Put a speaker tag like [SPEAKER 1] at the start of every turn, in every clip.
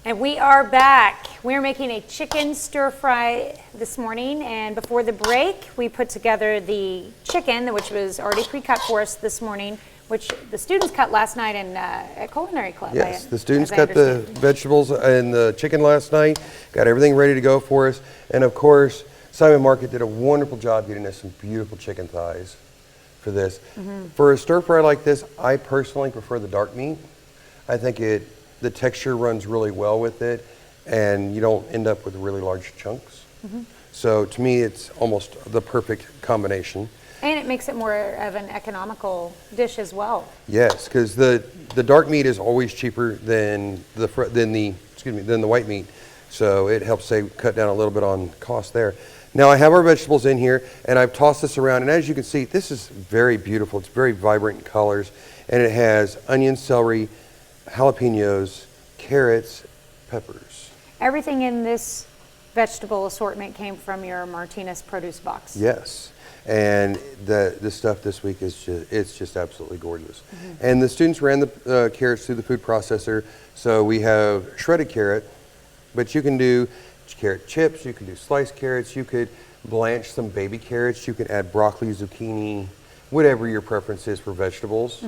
[SPEAKER 1] And we are back. We're making a chicken stir fry this morning, and before the break, we put together the chicken, which was already pre-cut for us this morning, which the students cut last night at Culinary Club.
[SPEAKER 2] Yes, the students cut the vegetables and the chicken last night, got everything ready to go for us, and of course, Simon Market did a wonderful job getting us some beautiful chicken thighs for this. For a stir fry like this, I personally prefer the dark meat. I think the texture runs really well with it, and you don't end up with really large chunks. So to me, it's almost the perfect combination.
[SPEAKER 1] And it makes it more of an economical dish as well.
[SPEAKER 2] Yes, because the dark meat is always cheaper than the white meat, so it helps cut down a little bit on cost there. Now I have our vegetables in here, and I've tossed this around, and as you can see, this is very beautiful. It's very vibrant in colors, and it has onion, celery, jalapenos, carrots, peppers.
[SPEAKER 1] Everything in this vegetable assortment came from your Martinez produce box.
[SPEAKER 2] Yes, and the stuff this week is just absolutely gorgeous. And the students ran the carrots through the food processor, so we have shredded carrot, but you can do carrot chips, you can do sliced carrots, you could blanch some baby carrots, you can add broccoli, zucchini, whatever your preference is for vegetables.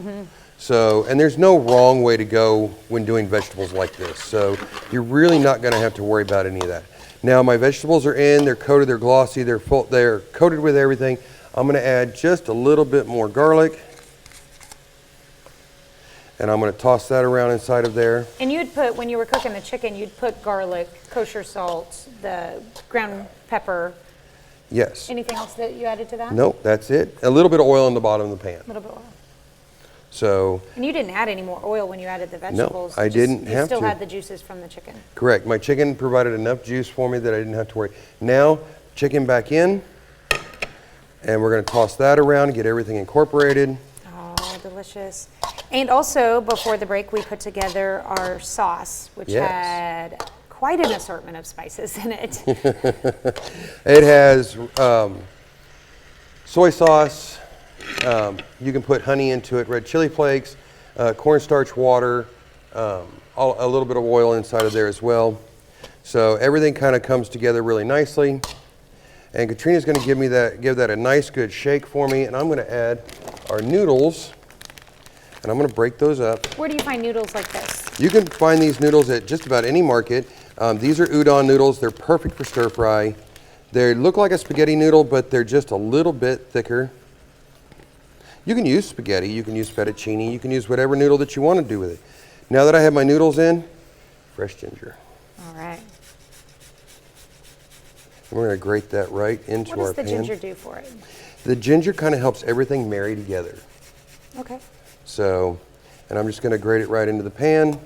[SPEAKER 2] So, and there's no wrong way to go when doing vegetables like this. So you're really not going to have to worry about any of that. Now my vegetables are in, they're coated, they're glossy, they're coated with everything. I'm going to add just a little bit more garlic. And I'm going to toss that around inside of there.
[SPEAKER 1] And you'd put, when you were cooking the chicken, you'd put garlic, kosher salt, the ground pepper.
[SPEAKER 2] Yes.
[SPEAKER 1] Anything else that you added to that?
[SPEAKER 2] Nope, that's it. A little bit of oil in the bottom of the pan.
[SPEAKER 1] A little bit of oil.
[SPEAKER 2] So.
[SPEAKER 1] And you didn't add any more oil when you added the vegetables.
[SPEAKER 2] No, I didn't have to.
[SPEAKER 1] You still had the juices from the chicken.
[SPEAKER 2] Correct. My chicken provided enough juice for me that I didn't have to worry. Now, chicken back in, and we're going to toss that around and get everything incorporated.
[SPEAKER 1] Oh, delicious. And also, before the break, we put together our sauce, which had quite an assortment of spices in it.
[SPEAKER 2] It has soy sauce. You can put honey into it, red chili flakes, cornstarch water, a little bit of oil inside of there as well. So everything kind of comes together really nicely. And Katrina's going to give that a nice good shake for me. And I'm going to add our noodles, and I'm going to break those up.
[SPEAKER 1] Where do you find noodles like this?
[SPEAKER 2] You can find these noodles at just about any market. These are udon noodles. They're perfect for stir fry. They look like a spaghetti noodle, but they're just a little bit thicker. You can use spaghetti, you can use fettuccine, you can use whatever noodle that you want to do with it. Now that I have my noodles in, fresh ginger.
[SPEAKER 1] All right.
[SPEAKER 2] And we're going to grate that right into our pan.
[SPEAKER 1] What does the ginger do for it?
[SPEAKER 2] The ginger kind of helps everything marry together.
[SPEAKER 1] Okay.
[SPEAKER 2] So, and I'm just going to grate it right into the pan.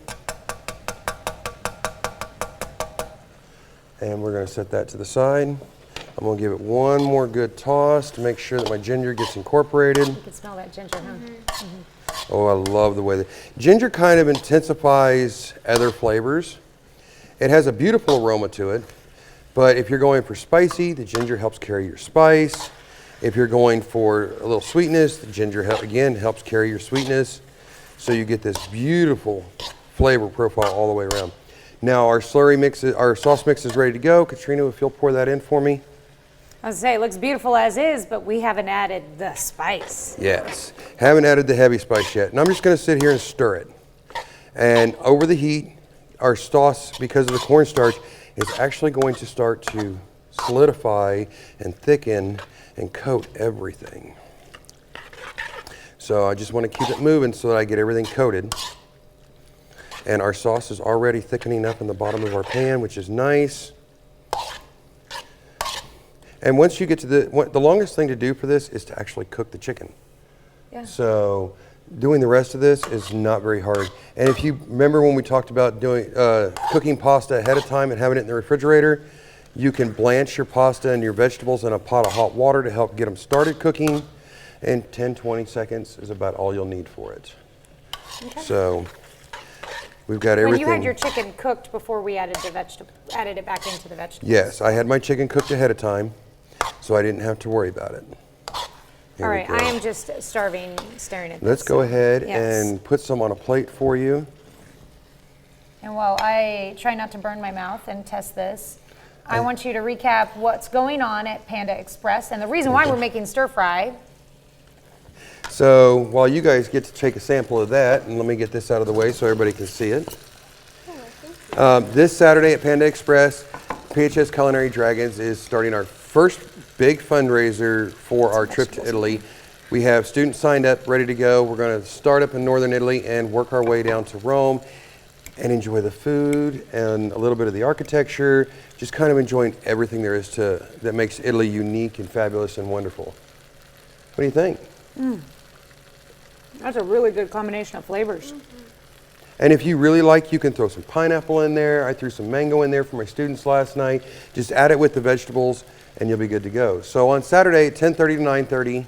[SPEAKER 2] And we're going to set that to the side. I'm going to give it one more good toss to make sure that my ginger gets incorporated.
[SPEAKER 1] You can smell that ginger, huh?
[SPEAKER 2] Oh, I love the way ginger kind of intensifies other flavors. It has a beautiful aroma to it, but if you're going for spicy, the ginger helps carry your spice. If you're going for a little sweetness, the ginger again helps carry your sweetness. So you get this beautiful flavor profile all the way around. Now our sauce mix is ready to go. Katrina, if you'll pour that in for me.
[SPEAKER 1] I was going to say, it looks beautiful as is, but we haven't added the spice.
[SPEAKER 2] Yes, haven't added the heavy spice yet. And I'm just going to sit here and stir it. And over the heat, our sauce, because of the cornstarch, is actually going to start to solidify and thicken and coat everything. So I just want to keep it moving so that I get everything coated. And our sauce is already thickening up in the bottom of our pan, which is nice. And once you get to the longest thing to do for this is to actually cook the chicken.
[SPEAKER 1] Yeah.
[SPEAKER 2] So doing the rest of this is not very hard. And if you remember when we talked about doing cooking pasta ahead of time and having it in the refrigerator, you can blanch your pasta and your vegetables in a pot of hot water to help get them started cooking. And 10-20 seconds is about all you'll need for it.
[SPEAKER 1] Okay.
[SPEAKER 2] So we've got everything.
[SPEAKER 1] When you had your chicken cooked before we added it back into the vegetables.
[SPEAKER 2] Yes, I had my chicken cooked ahead of time, so I didn't have to worry about it.
[SPEAKER 1] All right, I am just starving staring at this.
[SPEAKER 2] Let's go ahead and put some on a plate for you.
[SPEAKER 1] And while I try not to burn my mouth and test this, I want you to recap what's going on at Panda Express and the reason why we're making stir fry.
[SPEAKER 2] So while you guys get to take a sample of that, and let me get this out of the way so everybody can see it. This Saturday at Panda Express, PHS Culinary Dragons is starting our first big fundraiser for our trip to Italy. We have students signed up, ready to go. We're going to start up in northern Italy and work our way down to Rome and enjoy the food and a little bit of the architecture, just kind of enjoying everything there is to that makes Italy unique and fabulous and wonderful. What do you think?
[SPEAKER 1] That's a really good combination of flavors.
[SPEAKER 2] And if you really like, you can throw some pineapple in there. I threw some mango in there for my students last night. Just add it with the vegetables and you'll be good to go. So on Saturday, 10:30 to 9:30,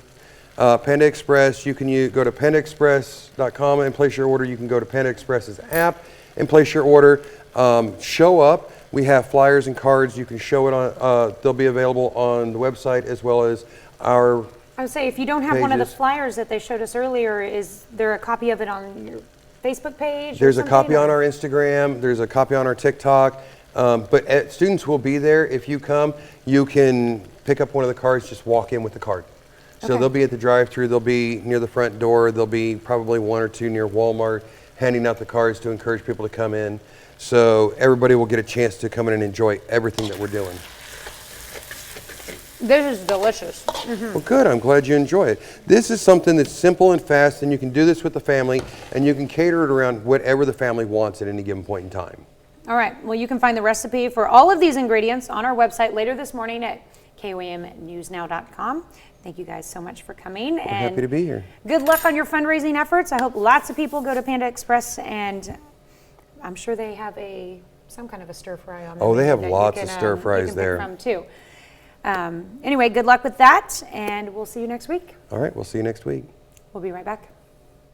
[SPEAKER 2] Panda Express, you can go to pandaexpress.com and place your order. You can go to Panda Express's app and place your order. Show up. We have flyers and cards. You can show it on, they'll be available on the website as well as our
[SPEAKER 1] I would say if you don't have one of the
[SPEAKER 2] pages.
[SPEAKER 1] flyers that they showed us earlier, is there a copy of it on your Facebook page? or
[SPEAKER 2] There's a
[SPEAKER 1] something,
[SPEAKER 2] copy on
[SPEAKER 1] or-
[SPEAKER 2] our Instagram. There's a copy on our TikTok. But students will be there. If you come, you can pick up one of the cards, just walk in with the card. So
[SPEAKER 1] Okay.
[SPEAKER 2] they'll be at the drive-thru. They'll be near the front door. There'll be probably one or two near Walmart handing out the cards to encourage people to come in. So everybody will get a chance to come in and enjoy everything that we're doing.
[SPEAKER 1] This is delicious.
[SPEAKER 2] Well, good. I'm glad you enjoy it. This is something that's simple and fast, and you can do this with the family, and you can cater it around whatever the family wants at any given point in time.
[SPEAKER 1] All right, well, you can find the recipe for all of these ingredients on our website later this morning at KOAMnewsnow.com. Thank you guys so much for coming.
[SPEAKER 2] We're happy to be here.
[SPEAKER 1] Good luck on your fundraising efforts. I hope lots of people go to Panda Express, and I'm sure they have some kind of a stir fry on.
[SPEAKER 2] Oh,
[SPEAKER 1] the
[SPEAKER 2] they have
[SPEAKER 1] menu that you
[SPEAKER 2] lots
[SPEAKER 1] can,
[SPEAKER 2] of stir
[SPEAKER 1] you
[SPEAKER 2] fries
[SPEAKER 1] can pick
[SPEAKER 2] there.
[SPEAKER 1] from too. Anyway, good luck with that, and we'll see you next week.
[SPEAKER 2] All right, we'll see you next week.
[SPEAKER 1] We'll be right back.